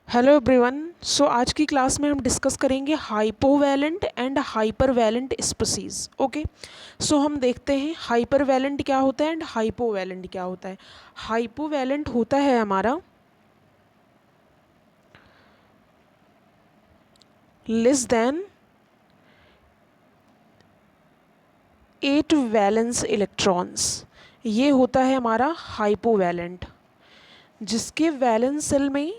Hello everyone. सो आज की class में हम डिस्कस करेंगे हाइपोवैलेंट and hypervalent species. Okay, so हम देखते हैं हाइपरवैलेंट क्या होता है एंड हाइपोवैलेंट क्या होता है। हाइपोवैलेंट होता है हमारा लेस देन 8 वैलेंस इलेक्ट्रॉन्स, ये होता है हमारा हाइपोवैलेंट। जिसके वैलेंस सेल में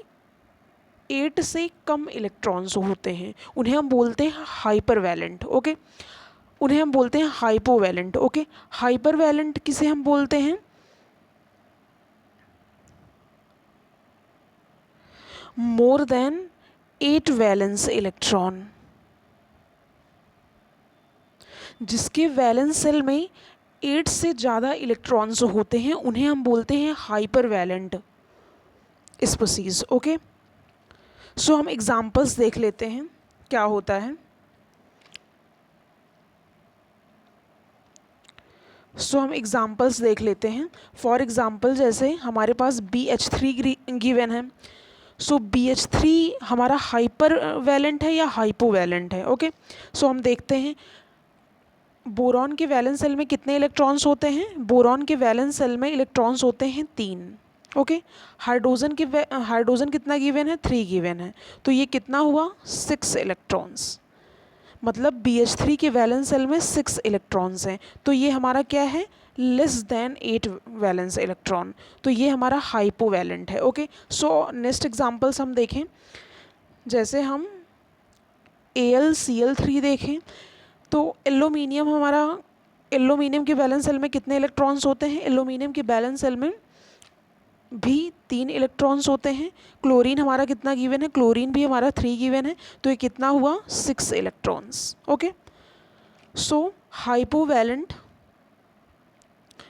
8 से कम इलेक्ट्रॉन्स होते हैं उन्हें हम बोलते हैं हाइपरवैलेंट। ओके, उन्हें हम बोलते हैं हाइपोवैलेंट। ओके, हाइपरवैलेंट किसे हम बोलते हैं? मोर देन 8 वैलेंस इलेक्ट्रॉन। जिसके वैलेंस सेल में 8 से ज़्यादा इलेक्ट्रॉन्स होते हैं उन्हें हम बोलते हैं हाइपरवैलेंट स्पीसीज। ओके, सो हम एग्जांपल्स देख लेते हैं क्या होता है। सो हम एग्जांपल्स देख लेते हैं। फॉर एग्जांपल जैसे हमारे पास BH3 गिवन है। सो BH3 हमारा हाइपर वैलेंट है या हाइपोवैलेंट है? ओके, सो हम देखते हैं बोरॉन के वैलेंस सेल में कितने इलेक्ट्रॉन्स होते हैं। बोरॉन के वैलेंस सेल में इलेक्ट्रॉन्स होते हैं 3। ओके, हाइड्रोजन कितना गिवन है? 3 गिवन है। तो ये कितना हुआ? 6 इलेक्ट्रॉन्स। मतलब BH3 के वैलेंस सेल में 6 इलेक्ट्रॉन्स हैं। तो ये हमारा क्या है? Less than 8 valence electron. तो ये हमारा हाइपोवैलेंट है। ओके, सो नेक्स्ट एग्जांपल्स हम देखें। जैसे हम AlCl3 देखें तो एल्यूमिनियम के वैलेंस सेल में कितने इलेक्ट्रॉन्स होते हैं? एल्यूमिनियम के वैलेंस सेल में भी 3 इलेक्ट्रॉन्स होते हैं। क्लोरीन हमारा कितना गिवन है? क्लोरीन भी हमारा 3 गिवन है। तो ये कितना हुआ? 6 इलेक्ट्रॉन्स। ओके, सो हाइपोवैलेंट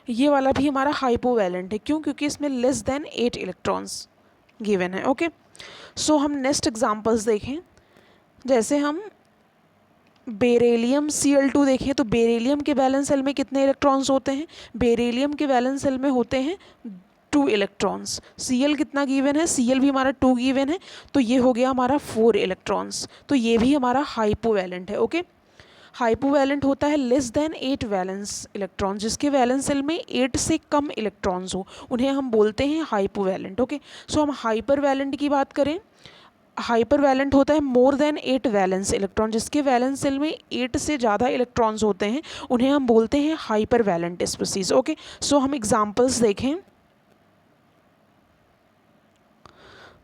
ये वाला भी हमारा हाइपोवैलेंट है। क्यों? क्योंकि इसमें लेस देन 8 इलेक्ट्रॉन्स गिवन है। ओके, सो हम नेक्स्ट एग्जांपल्स देखें। जैसे हम बेरिलियम Cl2 देखें तो बेरिलियम के वैलेंस सेल में कितने इलेक्ट्रॉन्स होते हैं? बेरिलियम के वैलेंस सेल में होते हैं 2 इलेक्ट्रॉन्स। Cl कितना गिवन है? Cl भी हमारा 2 गिवन है। तो ये हो गया हमारा 4 इलेक्ट्रॉन्स। तो ये भी हमारा हाइपोवैलेंट है। ओके, हाइपोवैलेंट होता है लेस देन 8 वैलेंस इलेक्ट्रॉन। जिसके वैलेंस सेल में 8 से कम इलेक्ट्रॉन्स हो उन्हें हम बोलते हैं हाइपोवैलेंट। ओके, सो हम हाइपरवैलेंट की बात करें। हाइपरवैलेंट होता है मोर देन 8 वैलेंस इलेक्ट्रॉन। जिसके वैलेंस सेल में 8 से ज़्यादा इलेक्ट्रॉन्स होते हैं उन्हें हम बोलते हैं हाइपरवैलेंट स्पीसीज। ओके, सो हम एग्जांपल्स देखें।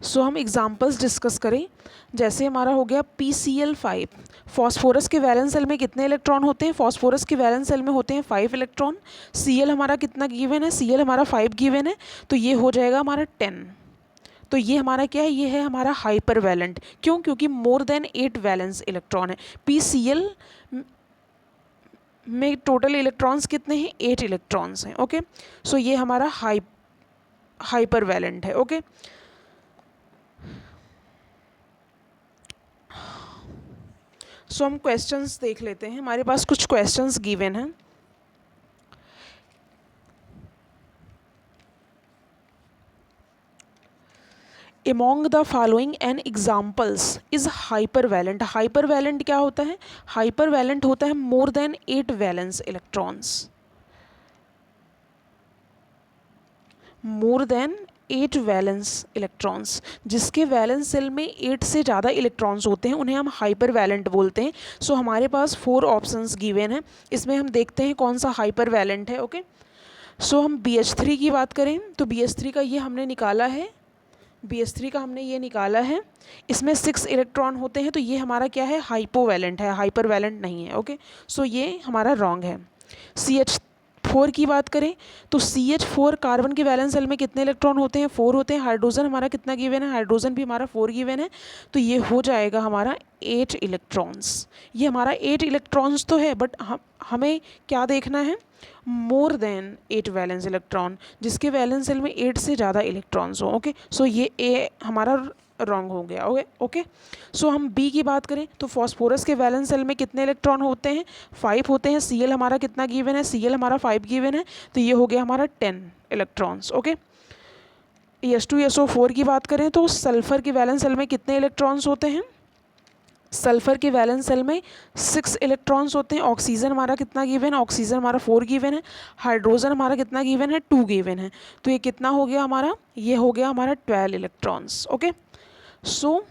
सो हम एग्जांपल्स डिस्कस करें। जैसे हमारा हो गया PCl5। फॉस्फोरस के वैलेंस सेल में कितने इलेक्ट्रॉन होते हैं? फॉस्फोरस के वैलेंस सेल में होते हैं 5 इलेक्ट्रॉन। Cl हमारा कितना गिवन है? Cl हमारा 5 गिवन है। तो ये हो जाएगा हमारा 10। तो ये हमारा क्या है? ये है हमारा हाइपरवैलेंट। क्यों? क्योंकि मोर देन 8 वैलेंस इलेक्ट्रॉन है। PCl में टोटल इलेक्ट्रॉन्स कितने हैं? 8 इलेक्ट्रॉन्स हैं। ओके, सो ये हमारा हाइपरवैलेंट है। ओके, सो हम क्वेश्चंस देख लेते हैं। हमारे पास कुछ क्वेश्चंस गिवन हैं। Among the following an examples is hypervalent। हाइपरवैलेंट क्या होता है? हाइपरवैलेंट होता है मोर देन 8 वैलेंस इलेक्ट्रॉन्स। मोर देन 8 वैलेंस इलेक्ट्रॉन्स। जिसके वैलेंस सेल में 8 से ज़्यादा इलेक्ट्रॉन्स होते हैं उन्हें हम हाइपरवैलेंट बोलते हैं। सो हमारे पास 4 ऑप्शंस गिवन हैं। इसमें हम देखते हैं कौन सा हाइपरवैलेंट है। ओके, सो हम BH3 की बात करें तो BH3 का ये हमने निकाला है। BH3 का हमने ये निकाला है। इसमें 6 इलेक्ट्रॉन होते हैं। तो ये हमारा क्या है? हाइपोवैलेंट है, हाइपरवैलेंट नहीं है। ओके, सो ये हमारा रॉन्ग है। CH4 की बात करें तो CH4 कार्बन के वैलेंस सेल में कितने इलेक्ट्रॉन होते हैं? 4 होते हैं। हाइड्रोजन हमारा कितना गिवन है? हाइड्रोजन भी हमारा 4 गिवन है। तो ये हो जाएगा हमारा 8 इलेक्ट्रॉन्स। ये हमारा 8 इलेक्ट्रॉन्स तो है, बट हमें क्या देखना है? More than 8 valence electron. जिसके वैलेंस सेल में 8 से ज़्यादा इलेक्ट्रॉन्स हो। ओके, सो ये ए हमारा रॉन्ग हो गया। ओके ओके, सो हम बी की बात करें तो फॉस्फोरस के वैलेंस सेल में कितने इलेक्ट्रॉन होते हैं? 5 होते हैं। Cl हमारा कितना गिवन है? Cl हमारा 5 गिवन है। तो ये हो गया हमारा 10 इलेक्ट्रॉन्स। ओके, H2SO4 की बात करें तो सल्फ़र के वैलेंस शेल में कितने इलेक्ट्रॉन्स होते हैं? सल्फ़र के वैलेंस शेल में 6 इलेक्ट्रॉन्स होते हैं। ऑक्सीजन हमारा कितना गिवन है? ऑक्सीजन हमारा 4 गिवन है। हाइड्रोजन हमारा कितना गिवन है? 2 गिवन है। तो ये कितना हो गया हमारा? ये हो गया हमारा 12 इलेक्ट्रॉन्स। ओके, सो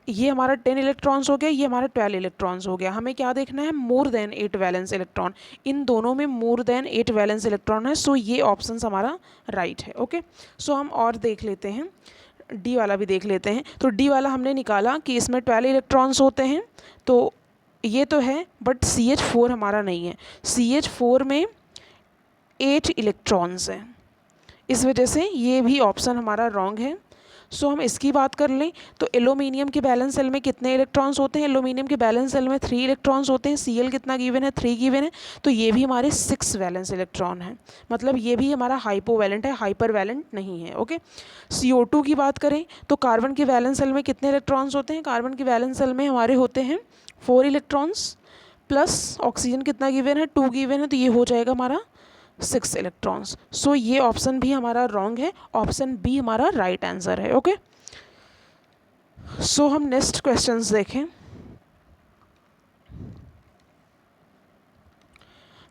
ये हमारा 10 इलेक्ट्रॉन्स हो गया, ये हमारा 12 इलेक्ट्रॉन्स हो गया। हमें क्या देखना है? More than 8 valence electron. इन दोनों में मोर देन 8 वैलेंस इलेक्ट्रॉन है, सो ये ऑप्शन हमारा राइट है। ओके, सो हम और देख लेते हैं, डी वाला भी देख लेते हैं। तो डी वाला हमने निकाला कि इसमें 12 इलेक्ट्रॉन्स होते हैं, तो ये तो है, बट CH4 हमारा नहीं है। CH4 में 8 इलेक्ट्रॉन्स हैं, इस वजह से ये भी ऑप्शन हमारा रॉन्ग है। सो हम इसकी बात कर लें तो एल्यूमिनियम के बैलेंस सेल में कितने इलेक्ट्रॉन्स होते हैं? एल्यूमिनियम के बैलेंस सेल में 3 इलेक्ट्रॉन्स होते हैं। Cl कितना गिवन है? 3 गिवन है, तो ये भी हमारे 6 वैलेंस इलेक्ट्रॉन है, मतलब ये भी हमारा हाइपोवैलेंट है, हाइपर वैलेंट नहीं है। ओके, CO2 की बात करें तो कार्बन के वैलेंस सेल में कितने इलेक्ट्रॉन्स होते हैं? कार्बन के वैलेंस सेल में हमारे होते हैं 4 इलेक्ट्रॉन्स, प्लस ऑक्सीजन कितना गिवन है? 2 गिवन है, तो ये हो जाएगा हमारा 6 इलेक्ट्रॉन्स। सो ये ऑप्शन भी हमारा रॉन्ग है, ऑप्शन बी हमारा राइट आंसर है। ओके, सो हम नेक्स्ट क्वेश्चंस देखें।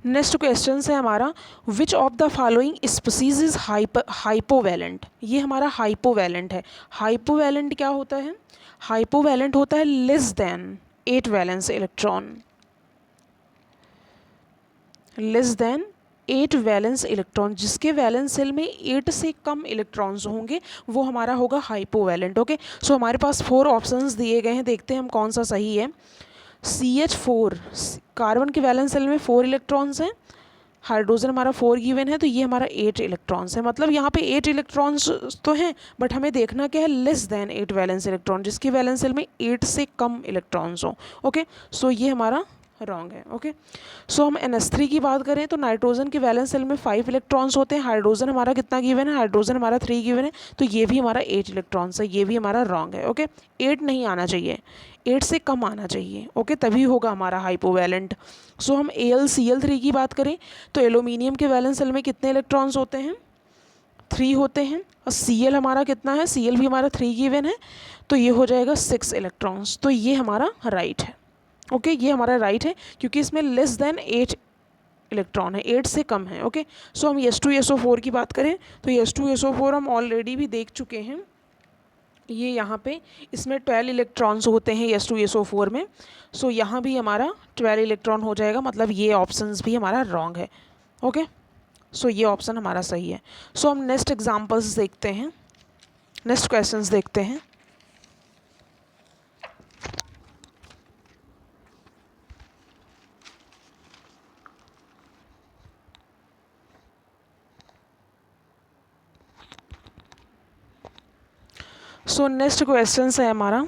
नेक्स्ट क्वेश्चन है हमारा, which of the following species is hypovalent? ये हमारा हाइपोवैलेंट है। हाइपोवैलेंट क्या होता है? हाइपोवैलेंट होता है less than 8 valence electron, less than 8 valence electron, जिसके वैलेंस सेल में 8 से कम इलेक्ट्रॉन्स होंगे वो हमारा होगा हाइपोवैलेंट। ओके, सो हमारे पास 4 ऑप्शंस दिए गए हैं, देखते हैं हम कौन सा सही है। CH4, कार्बन के वैलेंस सेल में 4 इलेक्ट्रॉन्स हैं, हाइड्रोजन हमारा 4 गिवन है, तो ये हमारा 8 इलेक्ट्रॉन्स है। मतलब यहाँ पे 8 इलेक्ट्रॉन्स तो हैं, बट हमें देखना क्या है? लेस देन 8 वैलेंस इलेक्ट्रॉन, जिसके वैलेंस सेल में 8 से कम इलेक्ट्रॉन्स हो। ओके, सो ये हमारा रॉन्ग है। ओके, सो हम NH3 की बात करें तो नाइट्रोजन के वैलेंस सेल में 5 इलेक्ट्रॉन्स होते हैं। हाइड्रोजन हमारा कितना गिवन है? हाइड्रोजन हमारा 3 गिवन है, तो ये भी हमारा 8 इलेक्ट्रॉन्स है, ये भी हमारा रॉन्ग है। ओके, 8 नहीं आना चाहिए, 8 से कम आना चाहिए। ओके, तभी होगा हमारा हाइपोवैलेंट। सो हम AlCl3 की बात करें तो एल्यूमिनियम के वैलेंस सेल में कितने इलेक्ट्रॉन्स होते हैं? 3 होते हैं। और Cl हमारा कितना है? Cl भी हमारा 3 गिवन है, तो ये हो जाएगा 6 इलेक्ट्रॉन्स, तो ये हमारा राइट है। ओके, ये हमारा राइट है, क्योंकि इसमें लेस देन 8 इलेक्ट्रॉन है, 8 से कम है। ओके, सो हम H2SO4 की बात करें तो H2SO4 हम ऑलरेडी भी देख चुके हैं। ये यहाँ पे इसमें 12 इलेक्ट्रॉन्स होते हैं H2SO4 में, सो यहाँ भी हमारा 12 इलेक्ट्रॉन हो जाएगा, मतलब ये ऑप्शंस भी हमारा रॉन्ग है। ओके, सो ये ऑप्शन हमारा सही है। सो हम नेक्स्ट एग्जाम्पल्स देखते हैं, नेक्स्ट क्वेश्चंस देखते हैं। सो नेक्स्ट क्वेश्चन है हमारा,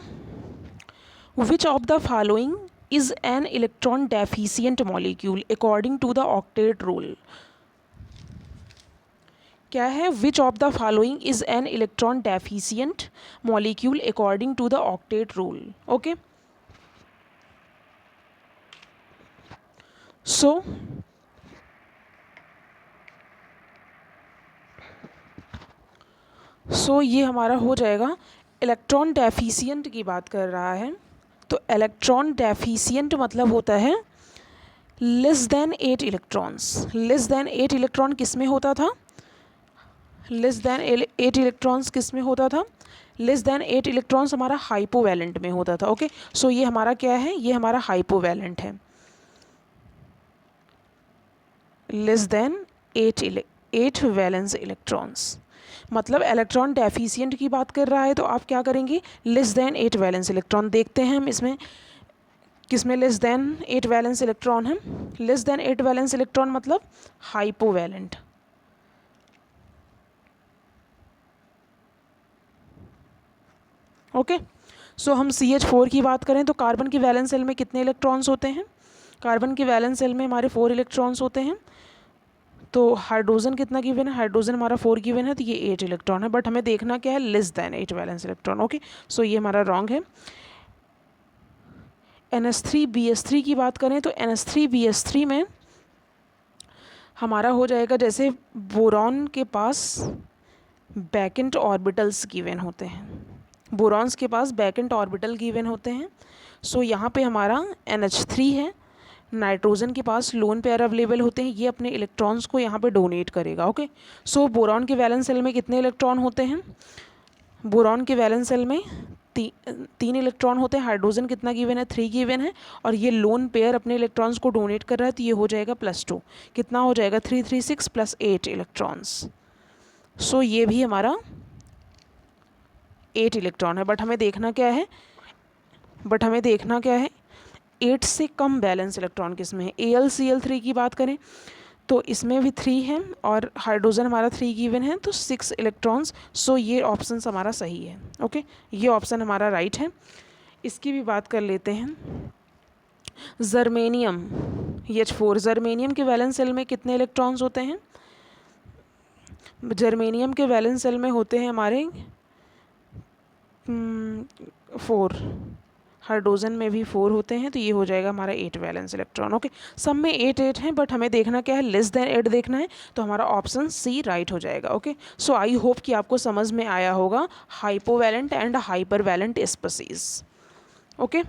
which of the following is an electron deficient molecule according to the octet rule? क्या है? Which of the following is an electron deficient molecule according to the octet rule? Okay, so ये हमारा हो जाएगा, electron deficient की बात कर रहा है, तो इलेक्ट्रॉन डेफिशिएंट मतलब होता है less than 8 electrons. Less than 8 electron किस में होता था? लेस देन 8 इलेक्ट्रॉन्स किस में होता था? लेस देन 8 इलेक्ट्रॉन्स हमारा हाइपोवैलेंट में होता था। ओके, सो ये हमारा क्या है? ये हमारा हाइपोवैलेंट है। लेस देन 8 वैलेंस इलेक्ट्रॉन्स, मतलब इलेक्ट्रॉन डेफिशिएंट की बात कर रहा है, तो आप क्या करेंगे? Less than 8 valence electron. देखते हैं हम इसमें किसमें लेस देन 8 वैलेंस इलेक्ट्रॉन है। लेस देन 8 वैलेंस इलेक्ट्रॉन मतलब हाइपोवैलेंट। ओके, सो हम CH4 की बात करें तो कार्बन के वैलेंस सेल में कितने इलेक्ट्रॉन्स होते हैं? कार्बन के वैलेंस सेल में हमारे 4 इलेक्ट्रॉन्स होते हैं। तो हाइड्रोजन कितना गिवन है? हाइड्रोजन हमारा 4 गिवन है, तो ये 8 इलेक्ट्रॉन है, बट हमें देखना क्या है? Less than 8 valence electron. Okay, so ये हमारा रॉन्ग है। NH3BH3 की बात करें तो NH3BH3 में हमारा हो जाएगा, जैसे बोरॉन के पास बैकेंट ऑर्बिटल्स गिवन होते हैं, बोरॉन्स के पास बैकेंट ऑर्बिटल गिवन होते हैं। सो यहाँ पे हमारा NH3 है, नाइट्रोजन के पास लोन पेयर अवेलेबल होते हैं, ये अपने इलेक्ट्रॉन्स को यहाँ पे डोनेट करेगा। ओके, सो बोरॉन के वैलेंस सेल में कितने इलेक्ट्रॉन होते हैं? बोरॉन के वैलेंस सेल में 3 इलेक्ट्रॉन होते हैं। हाइड्रोजन कितना गिवन है? 3 गिवन है, और ये लोन पेयर अपने इलेक्ट्रॉन्स को डोनेट कर रहा है, तो ये हो जाएगा +2। कितना हो जाएगा? 3 3 6 + 8 इलेक्ट्रॉन्स। सो ये भी हमारा 8 इलेक्ट्रॉन है। बट हमें देखना क्या है, 8 से कम बैलेंस इलेक्ट्रॉन किस में है? AlCl3 की बात करें तो इसमें भी 3 है, और हाइड्रोजन हमारा 3 गिवन है, तो 6 इलेक्ट्रॉन्स। सो ये ऑप्शन हमारा सही है। ओके, ये ऑप्शन हमारा राइट है। इसकी भी बात कर लेते हैं। जर्मेनियम H4, जर्मेनियम के वैलेंस सेल में कितने इलेक्ट्रॉन्स होते हैं? जर्मेनियम के वैलेंस सेल में होते हैं हमारे 4, हाइड्रोजन में भी 4 होते हैं, तो ये हो जाएगा हमारा 8 वैलेंस इलेक्ट्रॉन। ओके, सब में 8 हैं, बट हमें देखना क्या है? लेस देन 8 देखना है, तो हमारा ऑप्शन C राइट हो जाएगा। ओके, सो आई होप कि आपको समझ में आया होगा hypovalent and hypervalent species. Okay,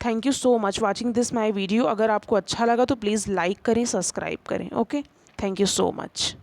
thank you so much watching this my video. अगर आपको अच्छा लगा तो प्लीज़ लाइक करें, सब्सक्राइब करें। Okay, thank you so much.